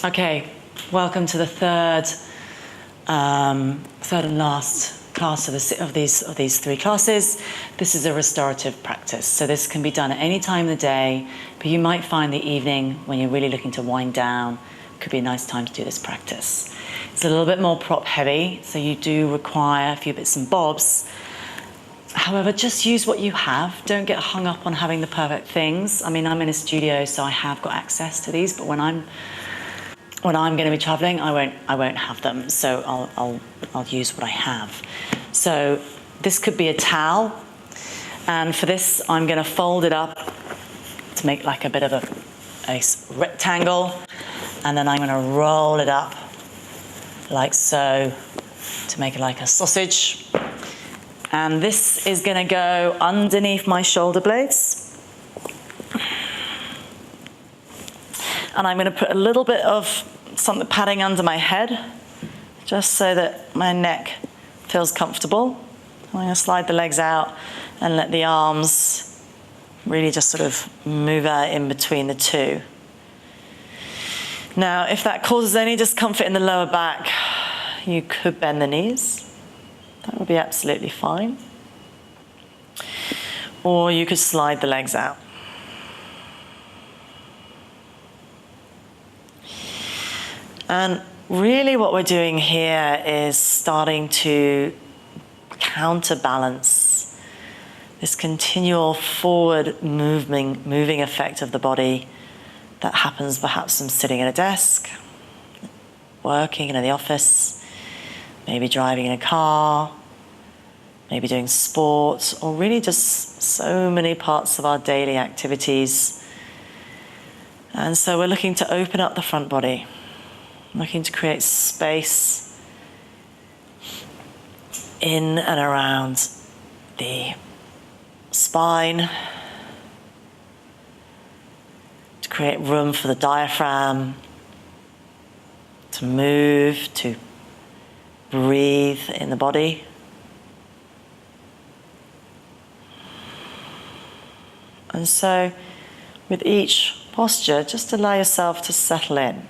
Okay, welcome to the third and last class of these three classes. This is a restorative practice, so this can be done at any time of the day, but you might find the evening when you're really looking to wind down could be a nice time to do this practice. It's a little bit more prop heavy, so you do require a few bits and bobs. However, just use what you have. Don't get hung up on having the perfect things. I mean, I'm in a studio, so I have got access to these, but when I'm going to be traveling, I won't have them. So I'll use what I have. So this could be a towel, and for this, I'm going to fold it up to make like a bit of a rectangle, and then I'm going to roll it up like so to make it like a sausage. And this is going to go underneath my shoulder blades. And I'm going to put a little bit of something padding under my head, just so that my neck feels comfortable. I'm going to slide the legs out and let the arms really just sort of move out in between the two. Now, if that causes any discomfort in the lower back, you could bend the knees. That would be absolutely fine. Or you could slide the legs out. And really what we're doing here is starting to counterbalance this continual forward moving effect of the body that happens perhaps from sitting at a desk, working in the office, maybe driving in a car, maybe doing sports, or really just so many parts of our daily activities. And so we're looking to open up the front body, looking to create space in and around the spine, to create room for the diaphragm to move, to breathe in the body. And so with each posture, just allow yourself to settle in.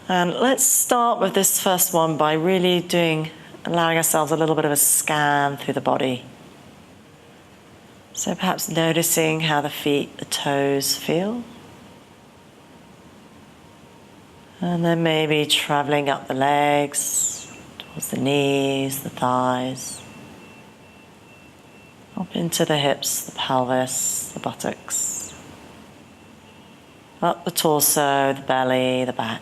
And let's start with this first one by really allowing ourselves a little bit of a scan through the body. So perhaps noticing how the feet, the toes feel. And then maybe traveling up the legs, towards the knees, the thighs, up into the hips, the pelvis, the buttocks, up the torso, the belly, the back,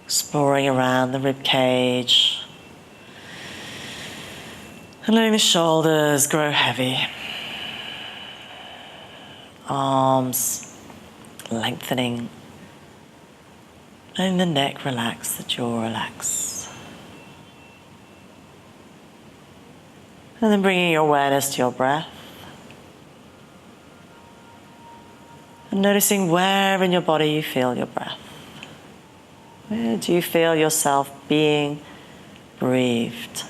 exploring around the rib cage, and letting the shoulders grow heavy, arms lengthening, letting the neck relax, the jaw relax. And then bringing your awareness to your breath. And noticing where in your body you feel your breath. Where do you feel yourself being breathed?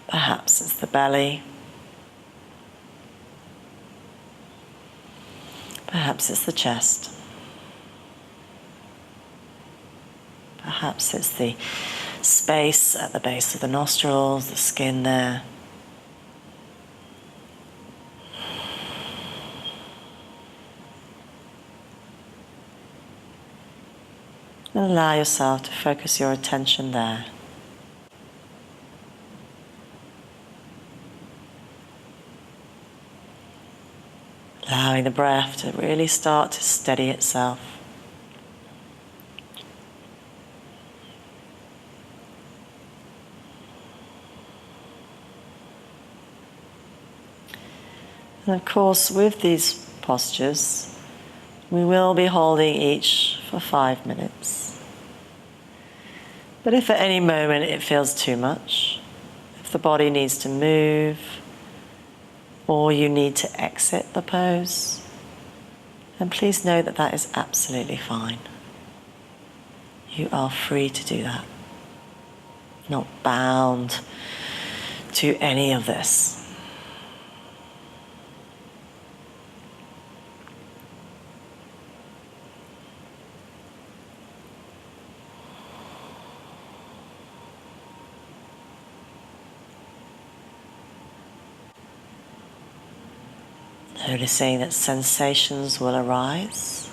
Perhaps it's the belly. Perhaps it's the chest. Perhaps it's the space at the base of the nostrils, the skin there. And allow yourself to focus your attention there. Allowing the breath to really start to steady itself. And of course, with these postures, we will be holding each for 5 minutes. But if at any moment it feels too much, if the body needs to move, or you need to exit the pose, then please know that that is absolutely fine. You are free to do that. Not bound to any of this. Noticing that sensations will arise,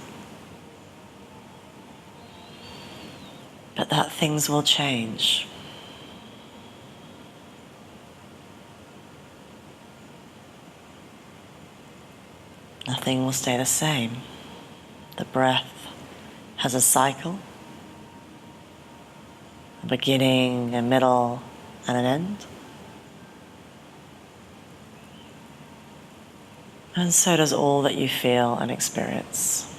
but that things will change. Nothing will stay the same. The breath has a cycle, a beginning, a middle, and an end. And so does all that you feel and experience.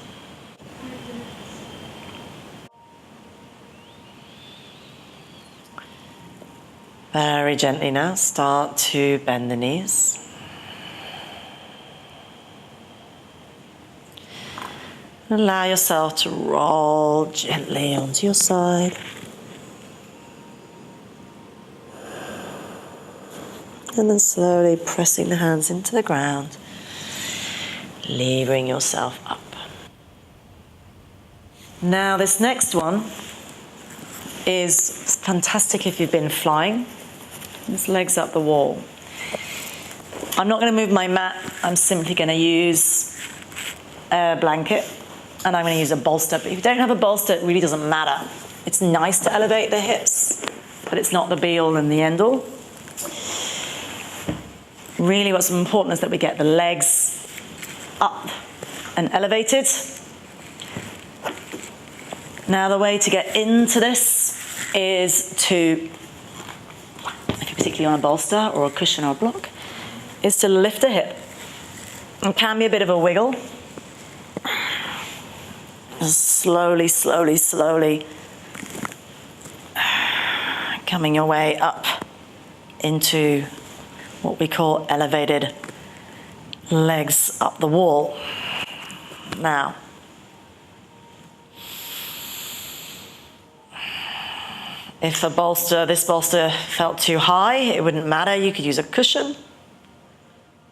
Very gently now, start to bend the knees. And allow yourself to roll gently onto your side. And then slowly pressing the hands into the ground, levering yourself up. Now this next one is fantastic if you've been flying. This legs up the wall. I'm not going to move my mat. I'm simply going to use a blanket and I'm going to use a bolster. But if you don't have a bolster, it really doesn't matter. It's nice to elevate the hips, but it's not the be-all and the end-all. Really what's important is that we get the legs up and elevated. Now the way to get into this is to, if you're particularly on a bolster or a cushion or a block, is to lift a hip. It can be a bit of a wiggle. Slowly, slowly, slowly coming your way up into what we call elevated legs up the wall. Now, if this bolster felt too high, it wouldn't matter. You could use a cushion,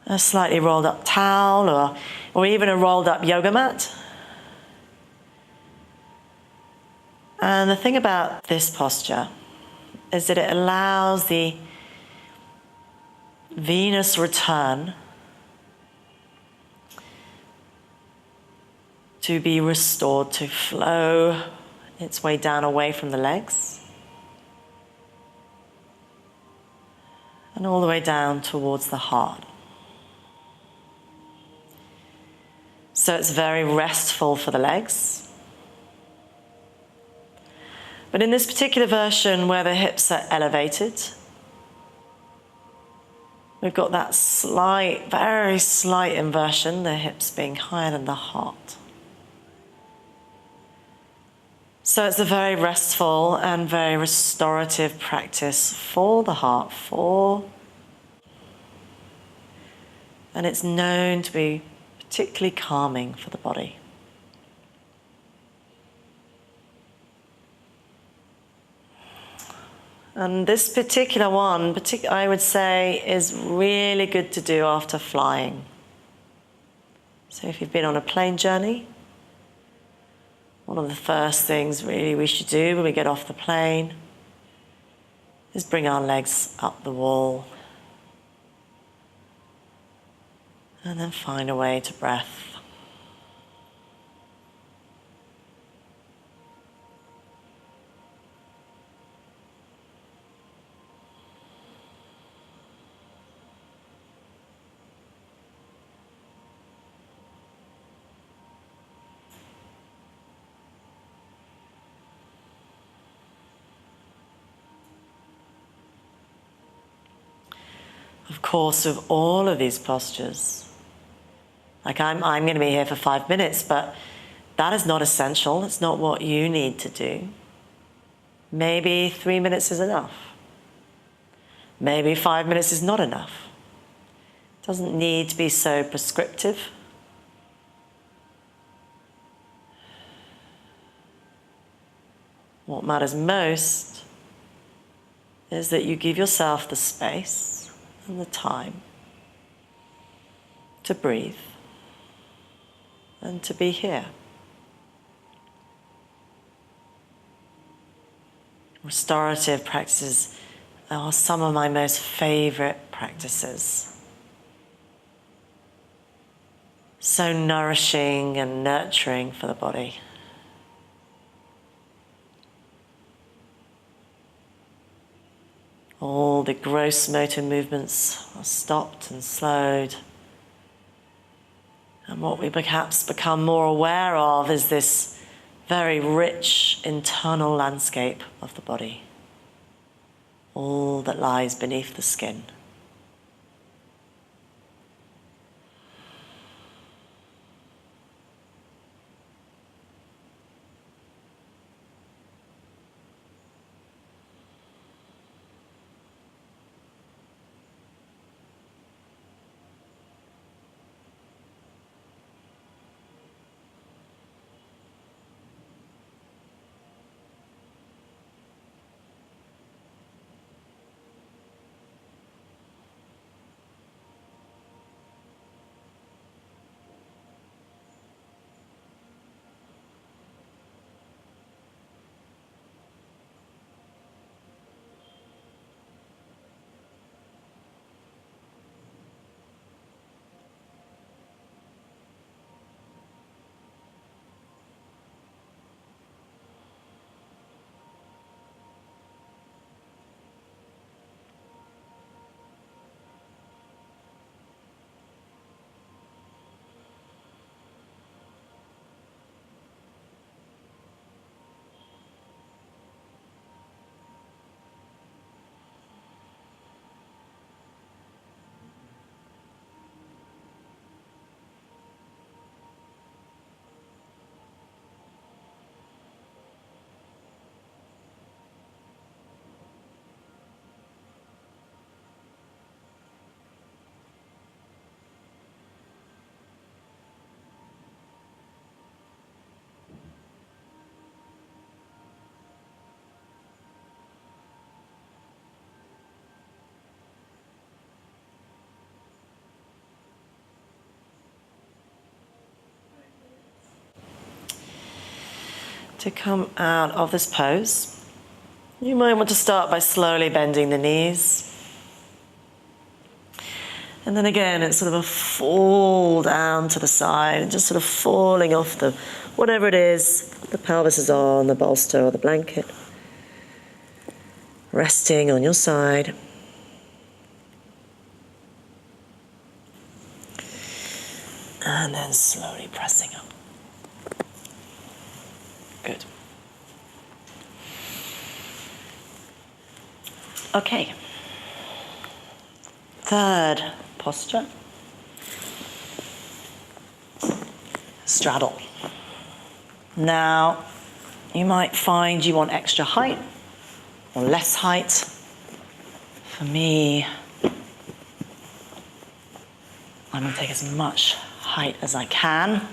a slightly rolled up towel, or even a rolled up yoga mat. And the thing about this posture is that it allows the venous return to be restored, to flow its way down away from the legs and all the way down towards the heart. So it's very restful for the legs. But in this particular version where the hips are elevated, we've got that slight, very slight inversion, the hips being higher than the heart. So it's a very restful and very restorative practice for the heart, and it's known to be particularly calming for the body. And this particular one, I would say, is really good to do after flying. So if you've been on a plane journey, one of the first things really we should do when we get off the plane is bring our legs up the wall and then find a way to breath. Of course, with all of these postures, like I'm going to be here for 5 minutes, but that is not essential. It's not what you need to do. Maybe 3 minutes is enough. Maybe 5 minutes is not enough. It doesn't need to be so prescriptive. What matters most is that you give yourself the space and the time to breathe and to be here. Restorative practices are some of my most favorite practices. So nourishing and nurturing for the body. All the gross motor movements are stopped and slowed. And what we perhaps become more aware of is this very rich internal landscape of the body. All that lies beneath the skin. To come out of this pose, you might want to start by slowly bending the knees. And then again, it's sort of a fall down to the side, and just sort of falling off the, whatever it is, the pelvis is on, the bolster or the blanket. Resting on your side. And then slowly pressing up. Good. Okay. Third posture. Straddle. Now, you might find you want extra height or less height. For me, I'm going to take as much height as I can.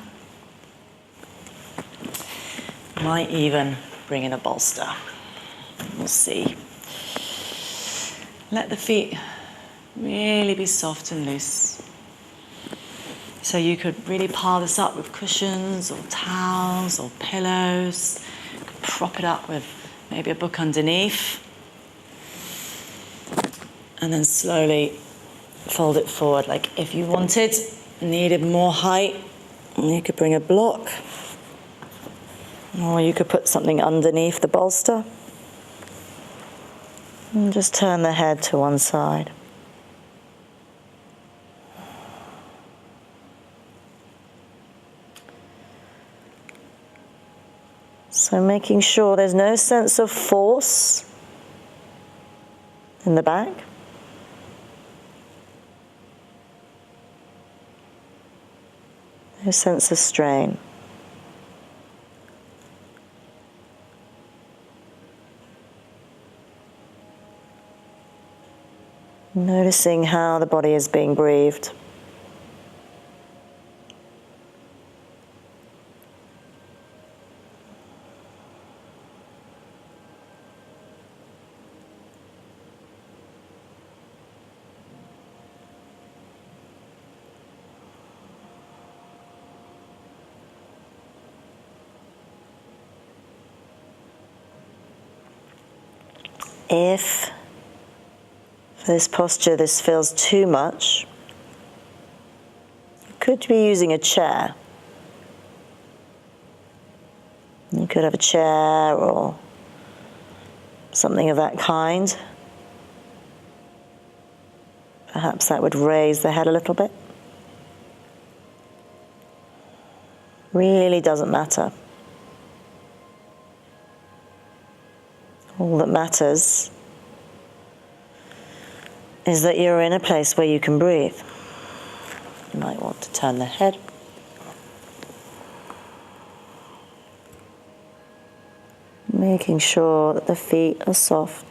Might even bring in a bolster. We'll see. Let the feet really be soft and loose. So you could really pile this up with cushions or towels or pillows. You could prop it up with maybe a book underneath. And then slowly fold it forward. Like if you needed more height, you could bring a block. Or you could put something underneath the bolster. And just turn the head to one side. So making sure there's no sense of force in the back. No sense of strain. Noticing how the body is being breathed. If for this posture this feels too much, you could be using a chair. You could have a chair or something of that kind. Perhaps that would raise the head a little bit. Really doesn't matter. All that matters is that you're in a place where you can breathe. You might want to turn the head. Making sure that the feet are soft.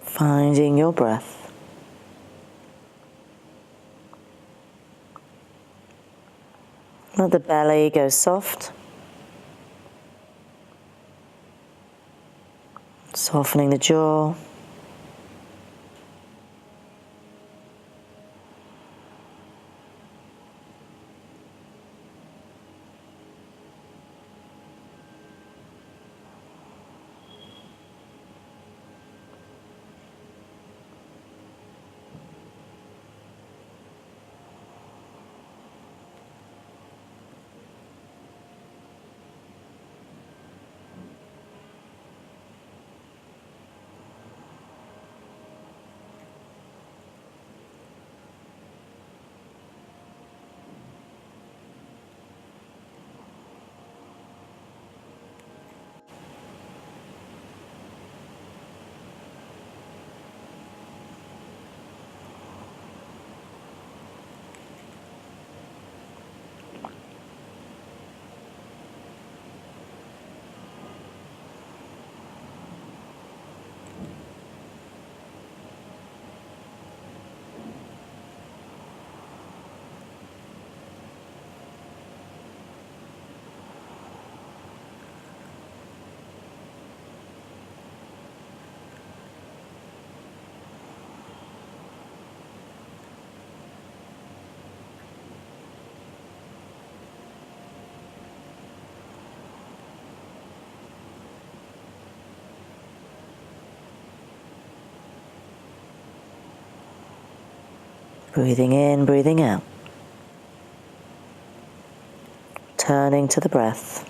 Finding your breath. Let the belly go soft. Softening the jaw. Breathing in, breathing out. Turning to the breath.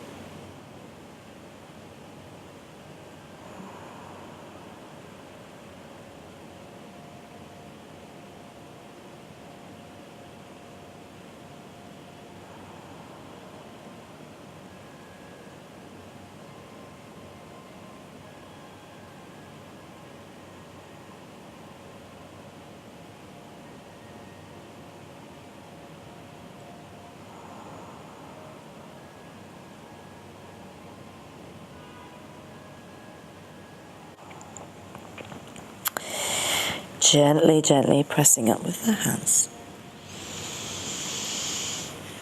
Gently, gently pressing up with the hands.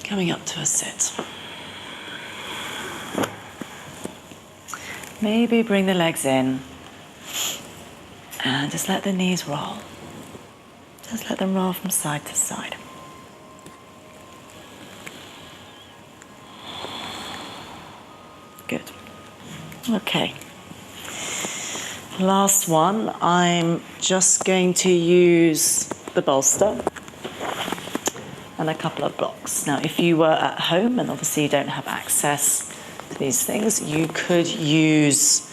Coming up to a sit. Maybe bring the legs in and just let the knees roll. Just let them roll from side to side. Good. Okay. Last one, I'm just going to use the bolster and a couple of blocks. Now, if you were at home and obviously you don't have access to these things, you could use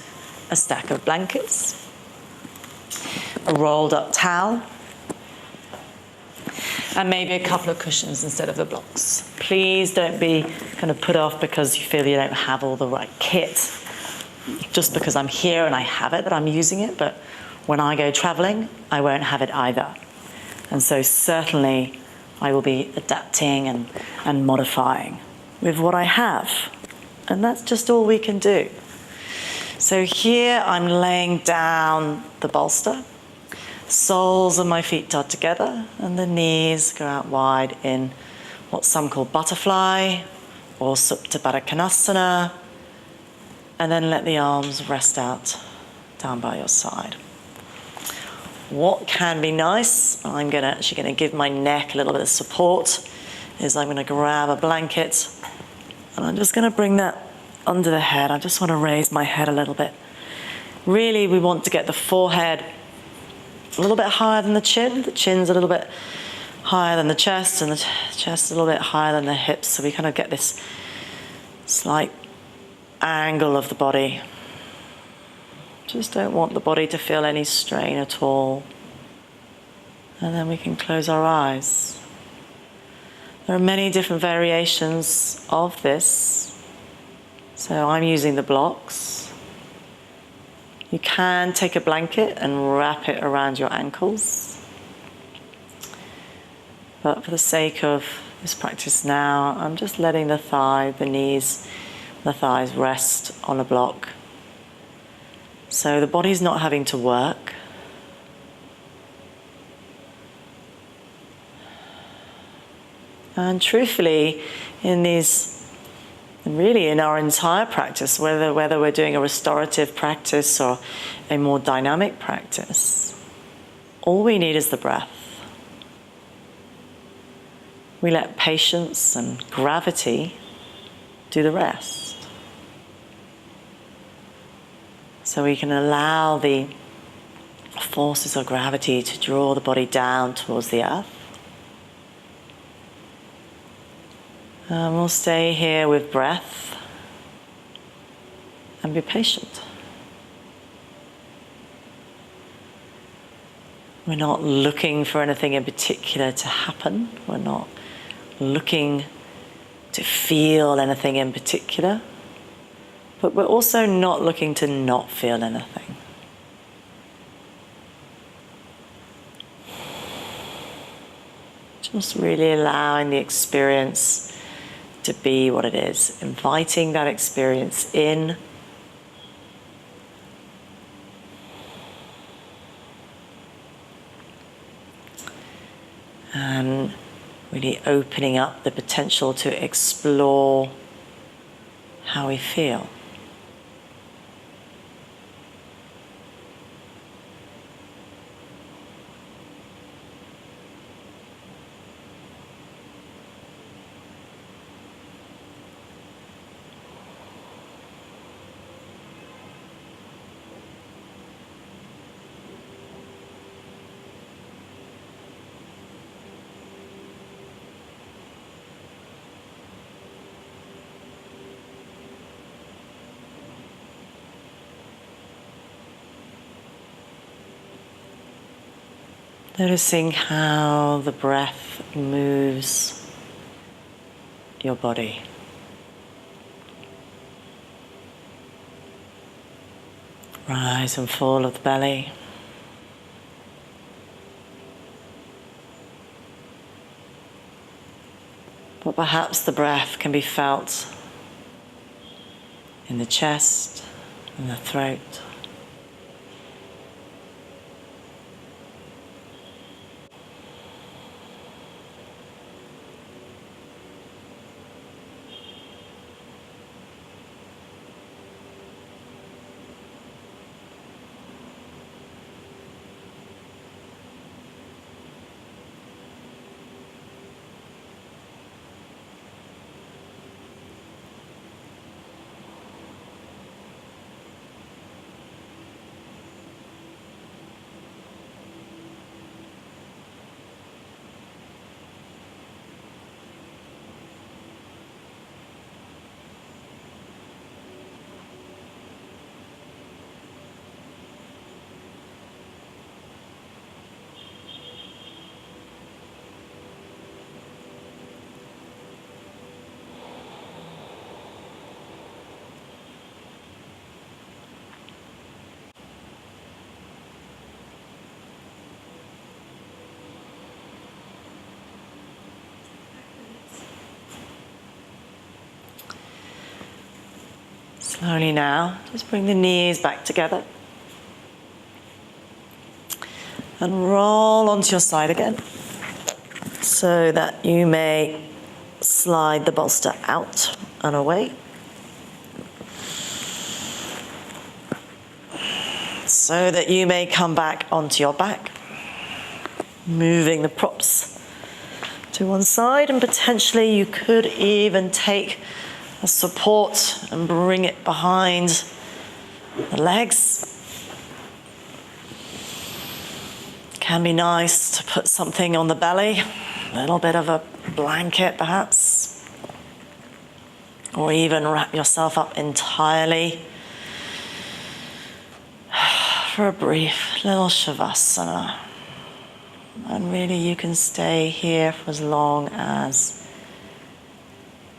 a stack of blankets, a rolled up towel, and maybe a couple of cushions instead of the blocks. Please don't be kind of put off because you feel you don't have all the right kit. Just because I'm here and I have it, that I'm using it, but when I go traveling, I won't have it either. And so certainly I will be adapting and modifying with what I have. And that's just all we can do. So here I'm laying down the bolster. Soles of my feet dot together and the knees go out wide in what some call butterfly or Supta Baddha Konasana. And then let the arms rest out down by your side. What can be nice, I'm actually going to give my neck a little bit of support, is I'm going to grab a blanket and I'm just going to bring that under the head. I just want to raise my head a little bit. Really, we want to get the forehead a little bit higher than the chin. The chin's a little bit higher than the chest, and the chest a little bit higher than the hips. So we kind of get this slight angle of the body. Just don't want the body to feel any strain at all. And then we can close our eyes. There are many different variations of this. So I'm using the blocks. You can take a blanket and wrap it around your ankles. But for the sake of this practice now, I'm just letting the thighs rest on a block. So the body's not having to work. And truthfully, really in our entire practice, whether we're doing a restorative practice or a more dynamic practice, all we need is the breath. We let patience and gravity do the rest. So we can allow the forces of gravity to draw the body down towards the earth. And we'll stay here with breath and be patient. We're not looking for anything in particular to happen. We're not looking to feel anything in particular. But we're also not looking to not feel anything. Just really allowing the experience to be what it is, inviting that experience in. And really opening up the potential to explore how we feel. Noticing how the breath moves your body. Rise and fall of the belly. But perhaps the breath can be felt in the chest, in the throat. Slowly now, just bring the knees back together. And roll onto your side again, so that you may slide the bolster out and away. So that you may come back onto your back, moving the props to one side, and potentially you could even take a support and bring it behind the legs. Can be nice to put something on the belly, a little bit of a blanket perhaps, or even wrap yourself up entirely for a brief little shavasana. And really you can stay here for as long as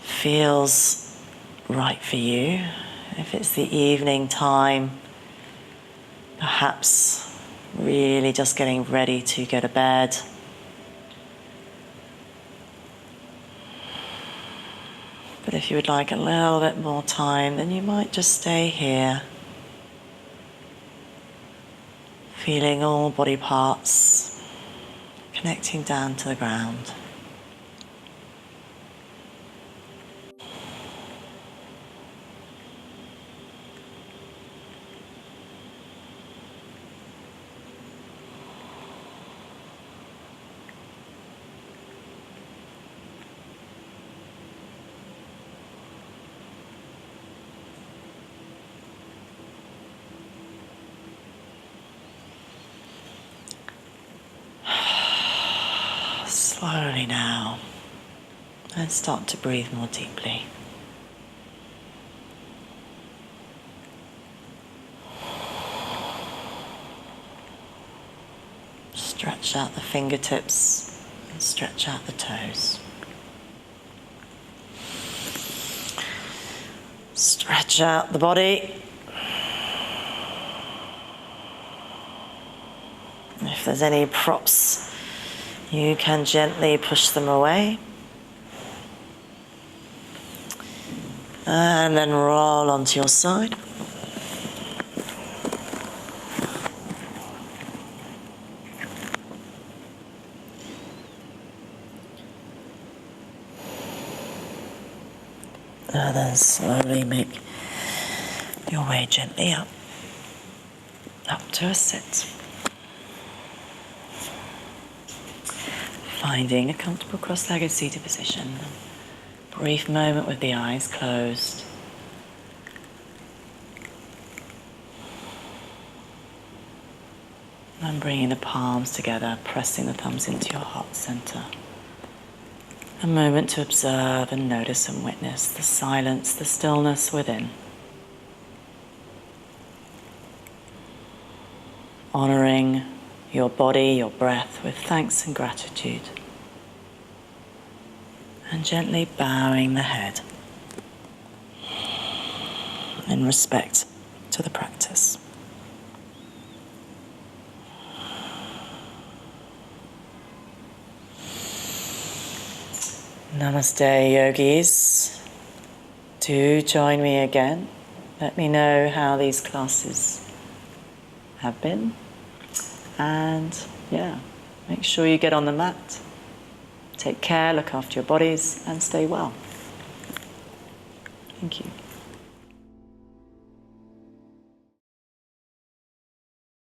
feels right for you. If it's the evening time, perhaps really just getting ready to go to bed. But if you would like a little bit more time, then you might just stay here, feeling all body parts, connecting down to the ground. Slowly now, and start to breathe more deeply. Stretch out the fingertips and stretch out the toes. Stretch out the body. If there's any props, you can gently push them away. And then roll onto your side. And then slowly make your way gently up to a sit. Finding a comfortable cross-legged seated position. Brief moment with the eyes closed. And bringing the palms together, pressing the thumbs into your heart center. A moment to observe and notice and witness the silence, the stillness within. Honoring your body, your breath with thanks and gratitude. And gently bowing the head in respect to the practice. Namaste, yogis. Do join me again. Let me know how these classes have been. And make sure you get on the mat. Take care, look after your bodies, and stay well. Thank you.